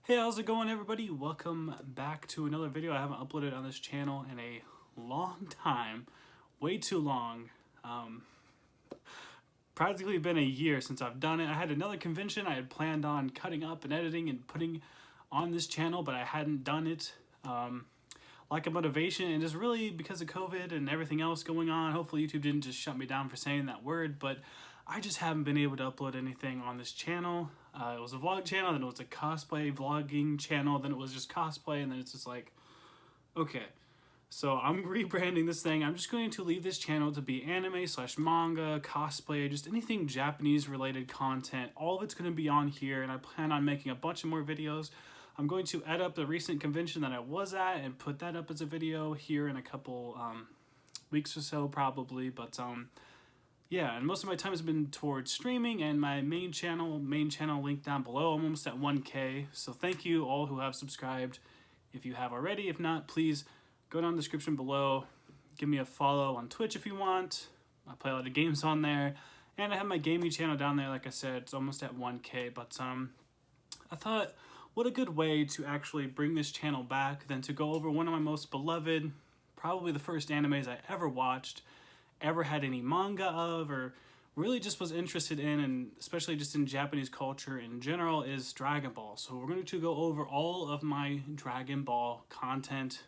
Hey, how's it going, everybody? Welcome back to another video. I haven't uploaded on this channel in a long time, way too long. Practically been a year since I've done it. I had another convention I had planned on cutting up and editing and putting on this channel, but I hadn't done it. Lack of motivation, and just really because of COVID and everything else going on. Hopefully YouTube didn't just shut me down for saying that word, but I just haven't been able to upload anything on this channel. It was a vlog channel, then it was a cosplay vlogging channel, then it was just cosplay, and then it's just like, okay. So I'm rebranding this thing. I'm just going to leave this channel to be anime / manga, cosplay, just anything Japanese related content. All of it's going to be on here, and I plan on making a bunch of more videos. I'm going to add up the recent convention that I was at and put that up as a video here in a couple weeks or so probably, but yeah, and most of my time has been towards streaming and my main channel link down below. I'm almost at 1K, so thank you all who have subscribed if you have already. If not, please go down the description below, give me a follow on Twitch if you want. I play a lot of games on there, and I have my gaming channel down there. Like I said, it's almost at 1K, but I thought, what a good way to actually bring this channel back than to go over one of my most beloved, probably the first animes I ever watched, ever had any manga of, or really just was interested in, and especially just in Japanese culture in general, is Dragon Ball. So we're going to go over all of my Dragon Ball content,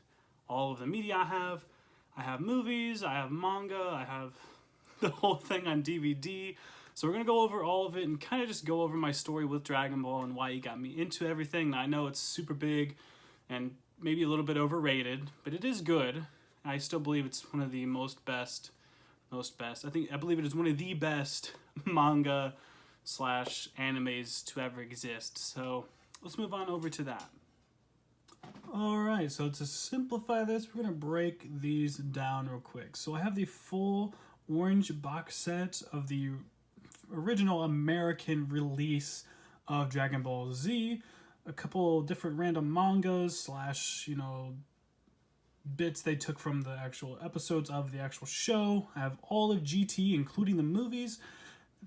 all of the media I have. I have movies, I have manga, I have the whole thing on DVD. So we're going to go over all of it and kind of just go over my story with Dragon Ball and why it got me into everything. Now, I know it's super big and maybe a little bit overrated, but it is good. I still believe it's one of the best. I believe it is one of the best manga / animes to ever exist. So let's move on over to that. Alright, so to simplify this, we're going to break these down real quick. So I have the full orange box set of the original American release of Dragon Ball Z, a couple different random mangas / bits they took from the actual episodes of the actual show. I have all of GT, including the movies,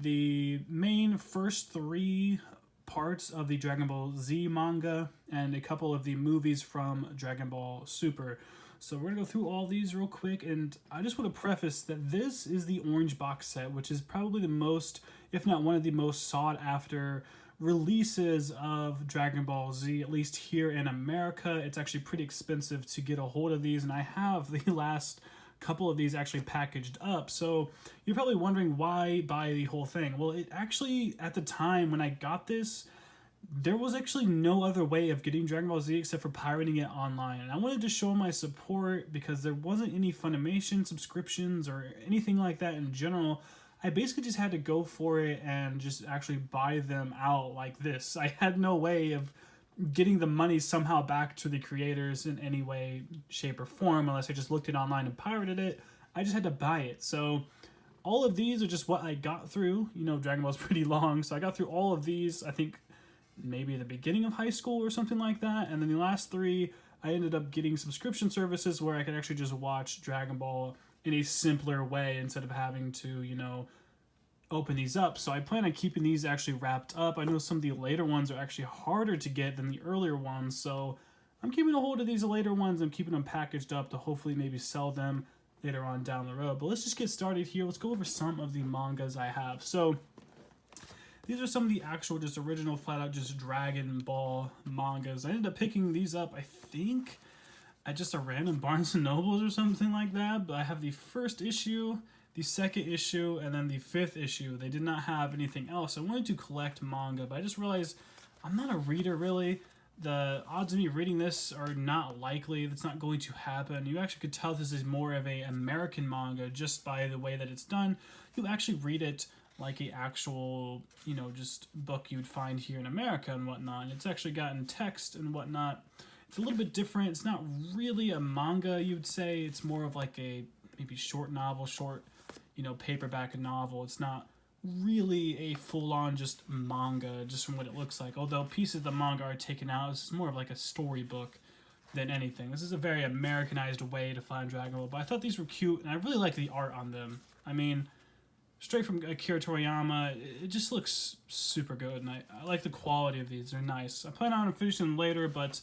the main first 3 parts of the Dragon Ball Z manga, and a couple of the movies from Dragon Ball Super. So we're going to go through all these real quick, and I just want to preface that this is the orange box set, which is probably the most, if not one of the most sought after releases of Dragon Ball Z, at least here in America. It's actually pretty expensive to get a hold of these, and I have the last couple of these actually packaged up. So you're probably wondering why buy the whole thing. Well, it actually, at the time when I got this, there was actually no other way of getting Dragon Ball Z except for pirating it online. And I wanted to show my support because there wasn't any Funimation subscriptions or anything like that in general. I basically just had to go for it and just actually buy them out like this. I had no way of getting the money somehow back to the creators in any way, shape, or form unless I just looked it online and pirated it. I just had to buy it. So all of these are just what I got through. You know, Dragon Ball's pretty long, so I got through all of these, I think, maybe at the beginning of high school or something like that. And then the last 3, I ended up getting subscription services where I could actually just watch Dragon Ball in a simpler way instead of having to, open these up. So I plan on keeping these actually wrapped up. I know some of the later ones are actually harder to get than the earlier ones, so I'm keeping a hold of these later ones. I'm keeping them packaged up to hopefully maybe sell them later on down the road. But let's just get started here. Let's go over some of the mangas I have. So these are some of the actual just original flat out just Dragon Ball mangas. I ended up picking these up, I think, at just a random Barnes & Nobles or something like that. But I have the first issue, the second issue, and then the 5th issue. They did not have anything else. I wanted to collect manga, but I just realized I'm not a reader really. The odds of me reading this are not likely. That's not going to happen. You actually could tell this is more of a American manga just by the way that it's done. You actually read it like a actual, just book you'd find here in America and whatnot. And it's actually gotten text and whatnot. It's a little bit different. It's not really a manga, you'd say. It's more of like a maybe short novel, paperback novel. It's not really a full-on just manga, just from what it looks like. Although pieces of the manga are taken out, it's more of like a storybook than anything. This is a very Americanized way to find Dragon Ball, but I thought these were cute, and I really like the art on them. I mean, straight from Akira Toriyama. It just looks super good, and I like the quality of these. They're nice. I plan on finishing them later, but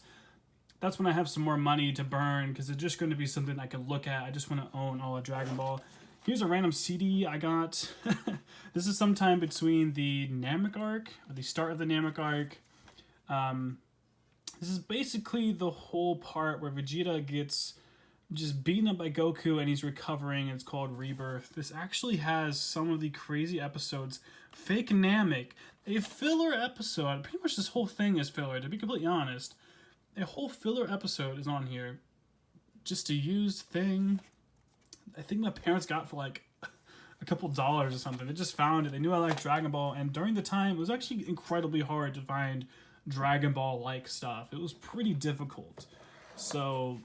that's when I have some more money to burn, because it's just going to be something I can look at. I just want to own all of Dragon Ball. Here's a random CD I got. This is sometime between the Namek arc, or the start of the Namek arc. This is basically the whole part where Vegeta gets just beaten up by Goku and he's recovering. It's called Rebirth. This actually has some of the crazy episodes. Fake Namek, a filler episode. Pretty much this whole thing is filler, to be completely honest. A whole filler episode is on here. Just a used thing. I think my parents got for like a couple dollars or something. They just found it. They knew I liked Dragon Ball, and during the time, it was actually incredibly hard to find Dragon Ball-like stuff. It was pretty difficult. So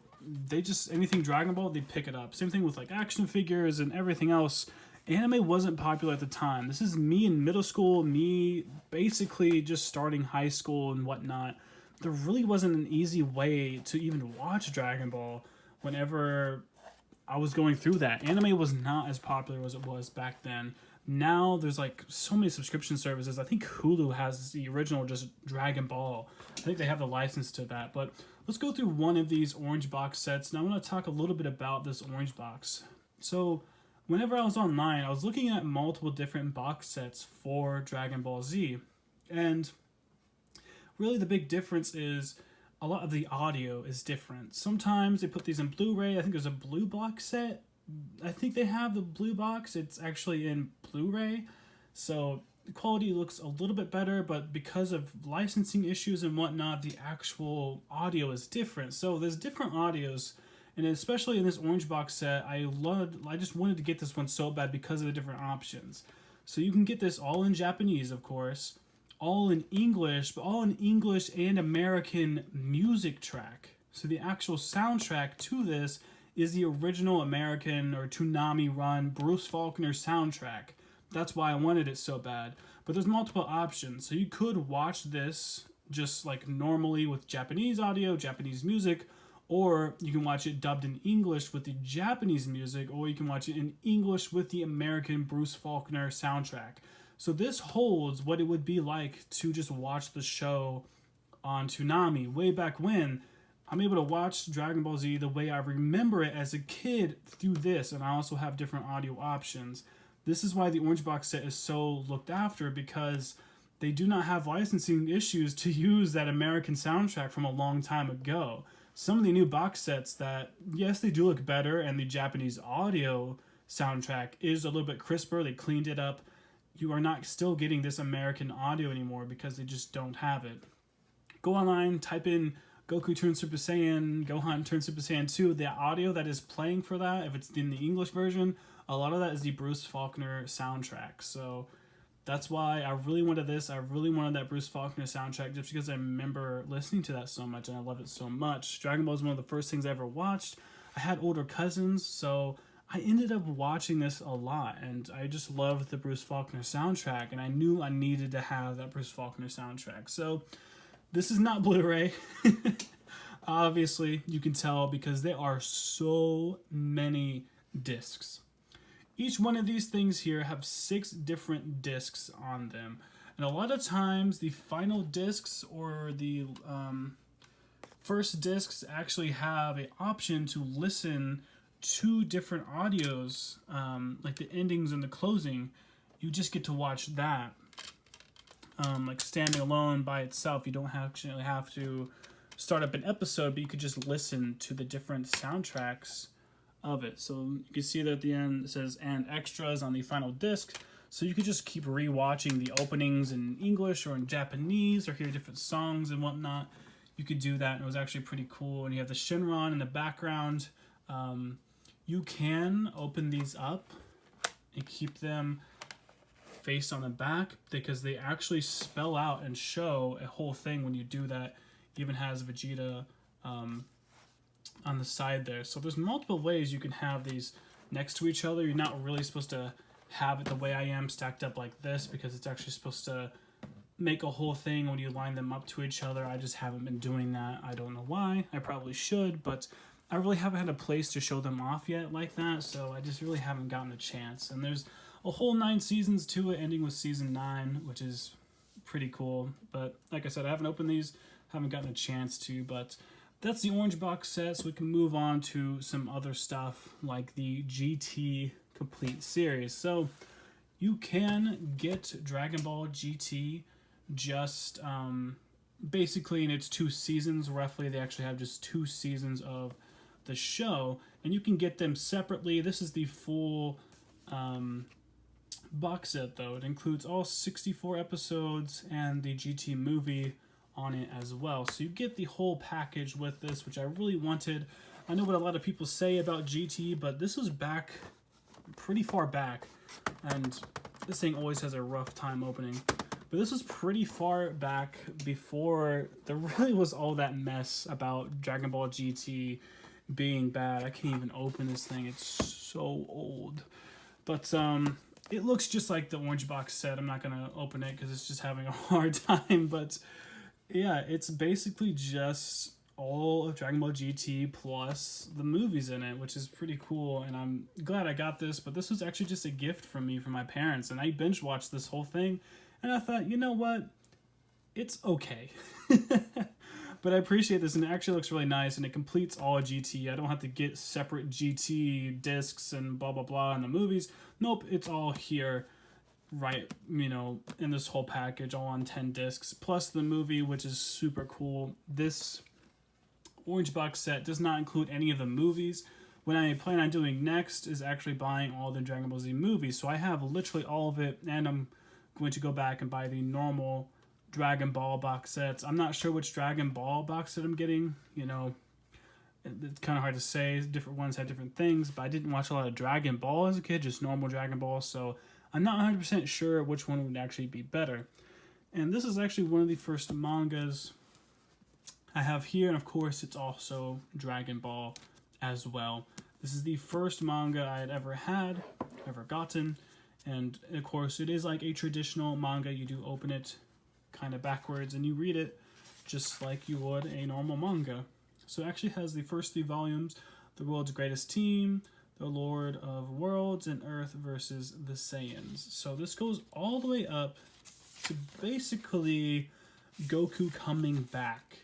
they just, anything Dragon Ball, they pick it up. Same thing with like action figures and everything else. Anime wasn't popular at the time. This is me in middle school, me basically just starting high school and whatnot. There really wasn't an easy way to even watch Dragon Ball whenever I was going through that. Anime was not as popular as it was back then. Now there's like so many subscription services. I think Hulu has the original just Dragon Ball. I think they have the license to that. But let's go through one of these orange box sets. Now I want to talk a little bit about this orange box. So whenever I was online, I was looking at multiple different box sets for Dragon Ball Z. And really the big difference is a lot of the audio is different. Sometimes they put these in Blu-ray. I think there's a blue box set. I think they have the blue box. It's actually in Blu-ray. So the quality looks a little bit better, but because of licensing issues and whatnot, the actual audio is different. So there's different audios, and especially in this orange box set, I just wanted to get this one so bad because of the different options. So you can get this all in Japanese, of course, all in English, but all in English and American music track. So the actual soundtrack to this is the original American or Toonami run Bruce Faulkner soundtrack. That's why I wanted it so bad. But there's multiple options. So you could watch this just like normally with Japanese audio, Japanese music, or you can watch it dubbed in English with the Japanese music, or you can watch it in English with the American Bruce Faulkner soundtrack. So this holds what it would be like to just watch the show on Toonami way back when. I'm able to watch Dragon Ball Z the way I remember it as a kid through this, and I also have different audio options. This is why the orange box set is so looked after, because they do not have licensing issues to use that American soundtrack from a long time ago. Some of the new box sets that, yes, they do look better, and the Japanese audio soundtrack is a little bit crisper. They cleaned it up. You are not still getting this American audio anymore because they just don't have it. Go online, type in Goku turns Super Saiyan, Gohan turns Super Saiyan 2. The audio that is playing for that, if it's in the English version, a lot of that is the Bruce Faulkner soundtrack. So that's why I really wanted this. I really wanted that Bruce Faulkner soundtrack just because I remember listening to that so much and I love it so much. Dragon Ball is one of the first things I ever watched. I had older cousins, so I ended up watching this a lot, and I just loved the Bruce Faulkner soundtrack, and I knew I needed to have that Bruce Faulkner soundtrack. So this is not Blu-ray. Obviously, you can tell because there are so many discs. Each one of these things here have 6 different discs on them. And a lot of times, the final discs or the first discs actually have an option to listen to different audios, like the endings and the closing. You just get to watch that. Like standing alone by itself, you don't actually have to start up an episode, but you could just listen to the different soundtracks of it. So you can see that at the end it says "and extras" on the final disc. So you could just keep rewatching the openings in English or in Japanese, or hear different songs and whatnot. You could do that, and it was actually pretty cool. And you have the Shinron in the background. You can open these up and keep them face on the back, because they actually spell out and show a whole thing when you do that. It even has Vegeta on the side there. So there's multiple ways you can have these next to each other. You're not really supposed to have it the way I am stacked up like this, because it's actually supposed to make a whole thing when you line them up to each other. I just haven't been doing that. I don't know why. I probably should, but I really haven't had a place to show them off yet like that, so I just really haven't gotten a chance. And there's a whole 9 seasons to it, ending with season 9, which is pretty cool. But like I said, I haven't opened these, haven't gotten a chance to, but that's the orange box set, so we can move on to some other stuff like the GT Complete series. So you can get Dragon Ball GT just basically in its 2 seasons roughly. They actually have just 2 seasons of the show, and you can get them separately. This is the full box set though. It includes all 64 episodes and the GT movie on it as well. So you get the whole package with this, which I really wanted. I know what a lot of people say about GT, but this was back pretty far back, and this thing always has a rough time opening. But this was pretty far back before there really was all that mess about Dragon Ball GT being bad. I can't even open this thing. It's so old. But it looks just like the orange box set. I'm not going to open it because it's just having a hard time. But yeah, it's basically just all of Dragon Ball GT plus the movies in it, which is pretty cool, and I'm glad I got this. But this was actually just a gift from me from my parents, and I binge watched this whole thing, and I thought, you know what, it's okay. But I appreciate this, and it actually looks really nice, and it completes all of GT. I don't have to get separate GT discs and blah blah blah in the movies. Nope, it's all here, right, you know, in this whole package, all on 10 discs, plus the movie, which is super cool. This orange box set does not include any of the movies. What I plan on doing next is actually buying all the Dragon Ball Z movies. So I have literally all of it, and I'm going to go back and buy the normal Dragon Ball box sets. I'm not sure which Dragon Ball box set I'm getting. You know, it's kind of hard to say. Different ones have different things, but I didn't watch a lot of Dragon Ball as a kid, just normal Dragon Ball. So I'm not 100% sure which one would actually be better. And this is actually one of the first mangas I have here, and of course it's also Dragon Ball as well. This is the first manga I had ever gotten, and of course it is like a traditional manga. You do open it kind of backwards and you read it just like you would a normal manga. So it actually has the first 3 volumes: The World's Greatest Team, The Lord of Worlds, and Earth versus the Saiyans. So this goes all the way up to basically Goku coming back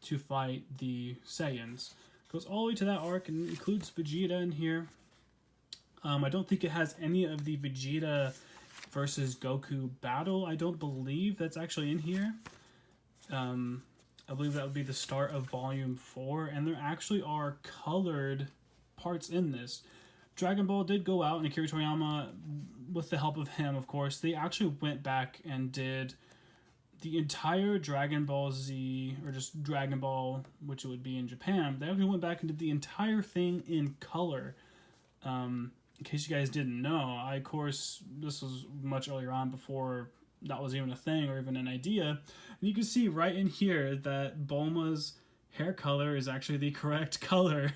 to fight the Saiyans. Goes all the way to that arc and includes Vegeta in here. I don't think it has any of the Vegeta versus Goku battle. I don't believe that's actually in here. I believe that would be the start of Volume 4, and there actually are colored parts in this. Dragon Ball did go out, and Akira Toriyama, with the help of him, of course, they actually went back and did the entire Dragon Ball Z, or just Dragon Ball, which it would be in Japan. They actually went back and did the entire thing in color. In case you guys didn't know, of course, this was much earlier on, before that was even a thing or even an idea. And you can see right in here that Bulma's hair color is actually the correct color.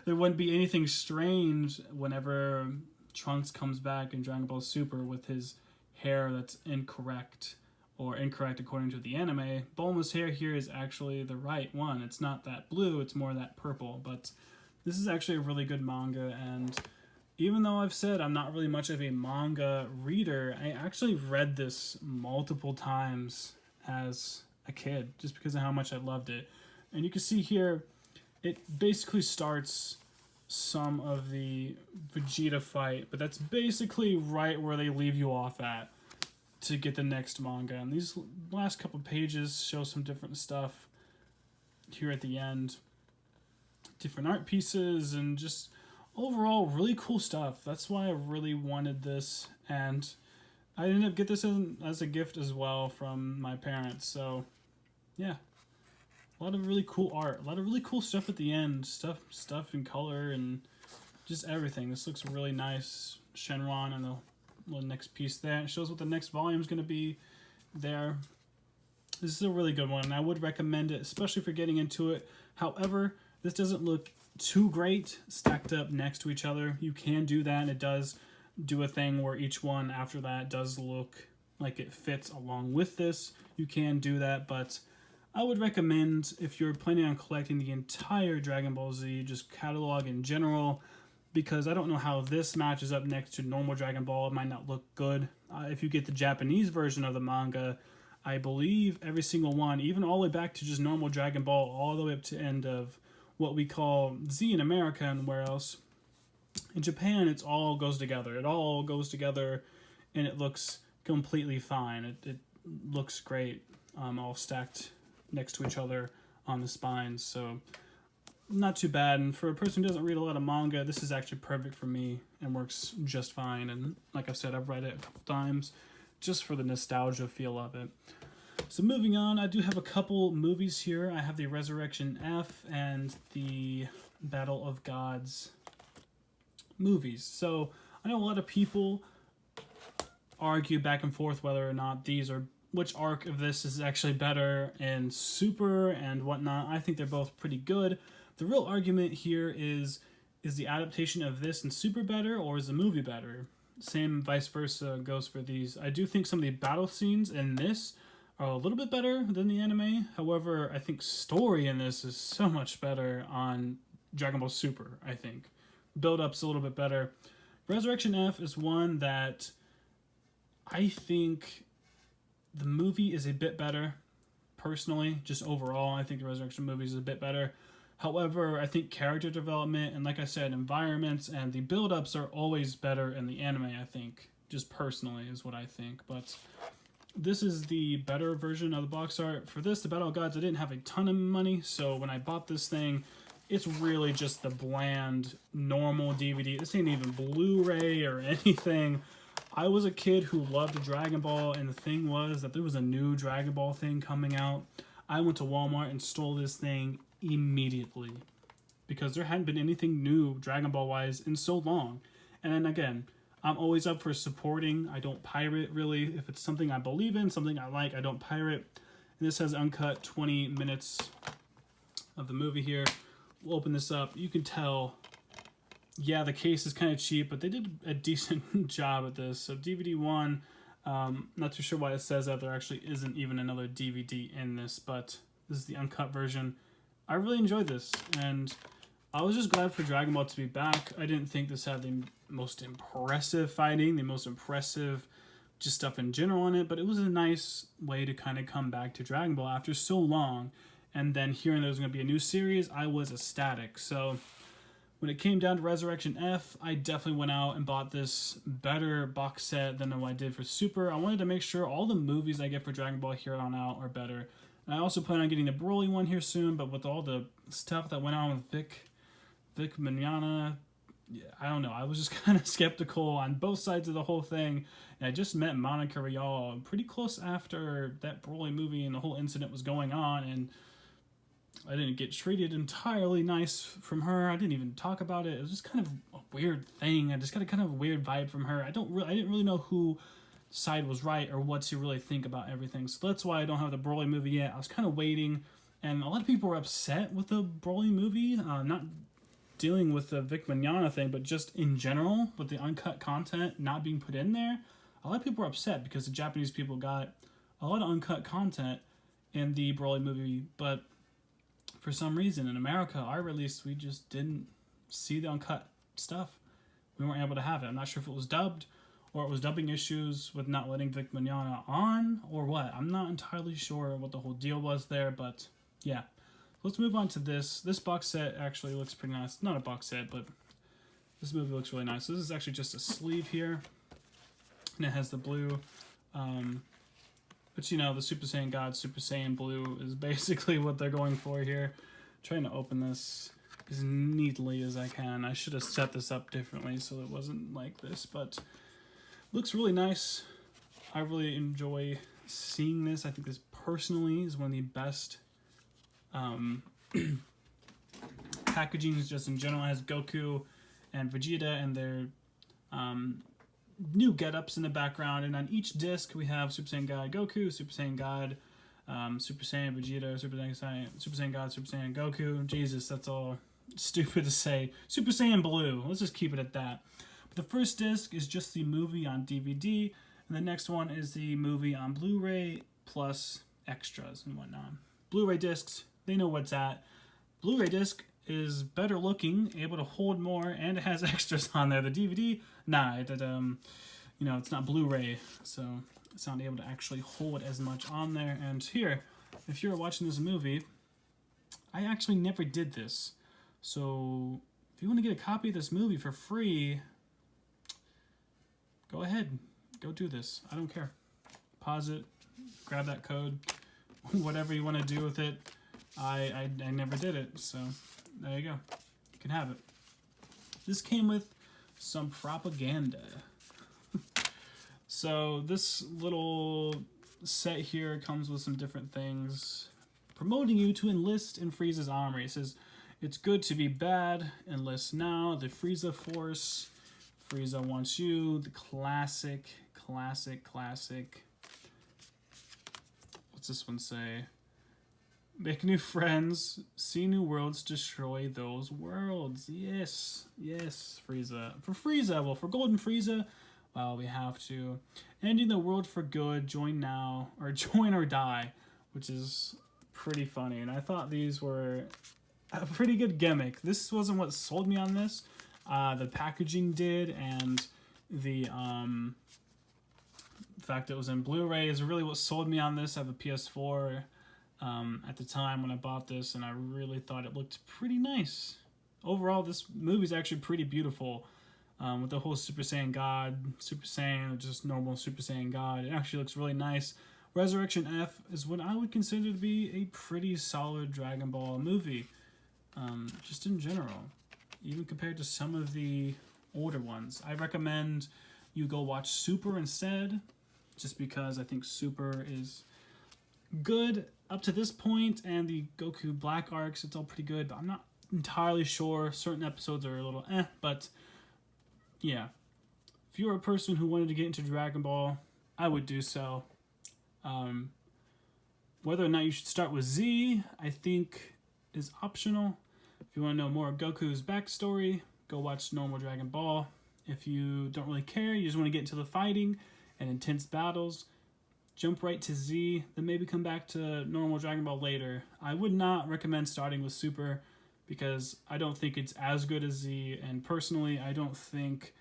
There wouldn't be anything strange whenever Trunks comes back in Dragon Ball Super with his hair that's incorrect, or incorrect according to the anime. Bulma's hair here is actually the right one. It's not that blue, it's more that purple. But this is actually a really good manga, and even though I've said I'm not really much of a manga reader, I actually read this multiple times as a kid, just because of how much I loved it. And you can see here, it basically starts some of the Vegeta fight, but that's basically right where they leave you off at to get the next manga. And these last couple pages show some different stuff here at the end. Different art pieces and just overall really cool stuff. That's why I really wanted this, and I ended up getting this as a gift as well from my parents. So yeah, a lot of really cool art, a lot of really cool stuff at the end, stuff in color and just everything. This looks really nice. Shenron and the little next piece there. It shows what the next volume is going to be there. This is a really good one, and I would recommend it, especially for getting into it. However, this doesn't look too great stacked up next to each other. You can do that, and it does do a thing where each one after that does look like it fits along with this. You can do that, but I would recommend, if you're planning on collecting the entire Dragon Ball Z, just catalog in general, because I don't know how this matches up next to normal Dragon Ball. It might not look good. If you get the Japanese version of the manga, I believe every single one, even all the way back to just normal Dragon Ball, all the way up to end of what we call Z in America and where else. In Japan, it all goes together. It all goes together, and it looks completely fine. It looks great, all stacked next to each other on the spines. So not too bad. And for a person who doesn't read a lot of manga, this is actually perfect for me and works just fine. And like I said, I've read it a couple times just for the nostalgia feel of it. So moving on, I do have a couple movies here. I have the Resurrection F and the Battle of Gods movies. So I know a lot of people argue back and forth whether or not these are, which arc of this is actually better and Super and whatnot. I think they're both pretty good. The real argument here is the adaptation of this and Super better, or is the movie better? Same vice versa goes for these. I do think some of the battle scenes in this are a little bit better than the anime. However, I think story in this is so much better on Dragon Ball Super, I think. Build-up's a little bit better. Resurrection F is one that I think the movie is a bit better, personally. Just overall, I think the Resurrection movie is a bit better. However, I think character development and, like I said, environments and the build-ups are always better in the anime, I think. Just personally is what I think. But this is the better version of the box art. For this, the Battle of Gods, I didn't have a ton of money, so when I bought this thing, it's really just the bland, normal DVD. This ain't even Blu-ray or anything. I was a kid who loved Dragon Ball, and the thing was that there was a new Dragon Ball thing coming out. I went to Walmart and stole this thing immediately because there hadn't been anything new Dragon Ball wise in so long. And then again, I'm always up for supporting. I don't pirate really. If it's something I believe in, something I like, I don't pirate. And this has uncut 20 minutes of the movie here. We'll open this up. You can tell, yeah, the case is kind of cheap, but they did a decent job at this. So DVD 1, not too sure why it says that there actually isn't even another DVD in this, but this is the uncut version. I really enjoyed this, and I was just glad for Dragon Ball to be back. I didn't think this had the most impressive fighting, the most impressive just stuff in general on it, but it was a nice way to kind of come back to Dragon Ball after so long. And then hearing there was going to be a new series, I was ecstatic. So when it came down to Resurrection F, I definitely went out and bought this better box set than what I did for Super. I wanted to make sure all the movies I get for Dragon Ball here on out are better. And I also plan on getting the Broly one here soon, but with all the stuff that went on with Vic Mignogna, yeah, I don't know. I was just kind of skeptical on both sides of the whole thing. And I just met Monica Rial pretty close after that Broly movie and the whole incident was going on, and I didn't get treated entirely nice from her. I didn't even talk about it. It was just kind of a weird thing. I just got a kind of weird vibe from her. I didn't really know who side was right or what to really think about everything. So that's why I don't have the Broly movie yet. I was kind of waiting, and a lot of people were upset with the Broly movie, not dealing with the Vic Mignogna thing, but just in general with the uncut content not being put in there. A lot of people were upset because the Japanese people got a lot of uncut content in the Broly movie, but for some reason in America, our release, we just didn't see the uncut stuff. We weren't able to have it. I'm not sure if it was dubbed or it was dubbing issues with not letting Vic Mignogna on or what. I'm not entirely sure what the whole deal was there, but yeah. Let's move on to this. This box set actually looks pretty nice. Not a box set, but this movie looks really nice. So this is actually just a sleeve here, and it has the blue. But you know, the Super Saiyan God, Super Saiyan Blue is basically what they're going for here. Trying to open this as neatly as I can. I should have set this up differently so it wasn't like this, but looks really nice. I really enjoy seeing this. I think this personally is one of the best packagings just in general. It has Goku and Vegeta and their new get-ups in the background, and on each disc we have Super Saiyan God Goku, Super Saiyan God, Super Saiyan Vegeta, Super Saiyan God, Super Saiyan Goku. Jesus, that's all stupid to say. Super Saiyan Blue. Let's just keep it at that. But the first disc is just the movie on DVD, and the next one is the movie on Blu-ray plus extras and whatnot. Blu-ray discs, they know what's at. Blu-ray disc is better looking, able to hold more, and it has extras on there. The DVD, nah, it's not Blu-ray, so it's not able to actually hold as much on there. And here, if you're watching this movie, I actually never did this. So if you want to get a copy of this movie for free, go ahead, go do this. I don't care. Pause it, grab that code, whatever you want to do with it. I never did it, so there you go. You can have it. This came with some propaganda. So this little set here comes with some different things promoting you to enlist in Frieza's army. It says, it's good to be bad, enlist now, the Frieza Force, Frieza wants you, the classic. What's this one say? Make new friends, see new worlds, destroy those worlds. Yes, Frieza. For Frieza, well, for Golden Frieza, well, we have to. Ending the world for good, join now, or join or die, which is pretty funny. And I thought these were a pretty good gimmick. This wasn't what sold me on this. The packaging did, and the fact it was in Blu-ray is really what sold me on this. I have a PS4 at the time when I bought this, and I really thought it looked pretty nice. Overall, this movie's actually pretty beautiful. With the whole Super Saiyan God, Super Saiyan, or just normal Super Saiyan God, it actually looks really nice. Resurrection F is what I would consider to be a pretty solid Dragon Ball movie, just in general, even compared to some of the older ones. I recommend you go watch Super instead, just because I think Super is good up to this point, and the Goku Black arcs, it's all pretty good, but I'm not entirely sure. Certain episodes are a little but yeah. If you're a person who wanted to get into Dragon Ball, I would do so. Whether or not you should start with Z, I think is optional. If you want to know more of Goku's backstory, go watch normal Dragon Ball. If you don't really care, you just want to get into the fighting and intense battles, jump right to Z, then maybe come back to normal Dragon Ball later. I would not recommend starting with Super because I don't think it's as good as Z, and personally, I don't think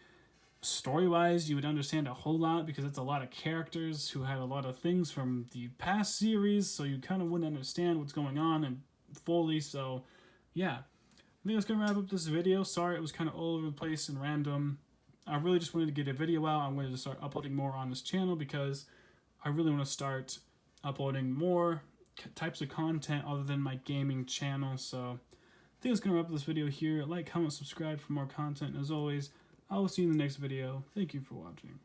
story-wise you would understand a whole lot because it's a lot of characters who had a lot of things from the past series, so you kind of wouldn't understand what's going on and fully. So yeah, I think that's gonna wrap up this video. Sorry it was kind of all over the place and random. I really just wanted to get a video out. I wanted to start uploading more on this channel because I really want to start uploading more types of content other than my gaming channel. So I think that's going to wrap up this video here. Like, comment, subscribe for more content. And as always, I will see you in the next video. Thank you for watching.